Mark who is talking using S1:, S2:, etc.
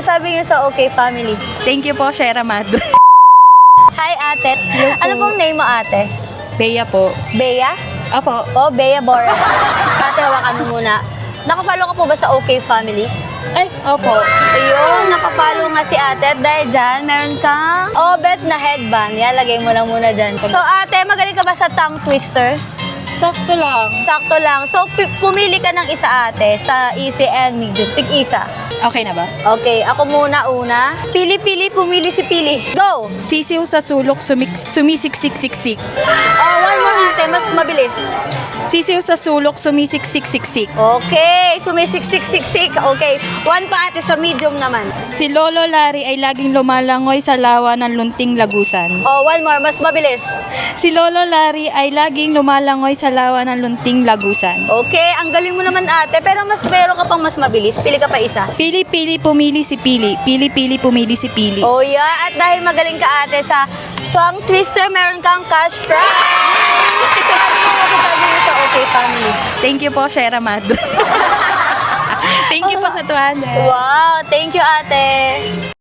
S1: masasabi niyo sa OK Family?
S2: Thank you po, Shera Madre.
S1: Hi, ate. Ano pong name mo, ate?
S2: Bea po.
S1: Bea?
S2: Opo.
S1: Oh, Bea Boras. Ate, hawakan mo muna. Nakafollow ka po ba sa OK Family?
S2: Ay, opo.
S1: Ayun, nakafollow nga si ate. At dahil dyan, meron kang Obet na headband. Yan, lagay mo lang muna dyan. So, ate, magaling ka ba sa tongue twister?
S2: Sakto lang.
S1: Sakto lang. So, pumili ka ng isa, ate, sa easy and medium. Tig-isa.
S2: Okay na ba?
S1: Okay, ako muna una. Pili-pili, pumili si Pili. Go!
S2: Sisiw sa sulok, sumisiksik-siksik.
S1: Oh, one more, ate. Mas mabilis.
S2: Sisiw sa sulok, sumisiksik-siksik.
S1: Okay, sumisiksik-siksik. Okay, one pa, ate, sa medium naman.
S2: Si Lolo Larry ay laging lumalangoy sa lawa ng lunting lagusan.
S1: Oh, one more. Mas mabilis.
S2: Si Lolo Larry ay laging lumalangoy sa lawa ng lunting lagusan.
S1: Okay, ang galing mo naman, ate. Pero mas meron ka pang mas mabilis. Pili ka pa isa.
S2: Pili-pili, pumili si Pili. Pili-pili, pumili si Pili.
S1: Oh, yeah. At dahil magaling ka, ate, sa tongue twister, meron kang cash prize. So, ano mo masasabi mo sa OK Family?
S2: Thank you po, Shera Madre. Thank you po sa 200.
S1: Wow, thank you, ate.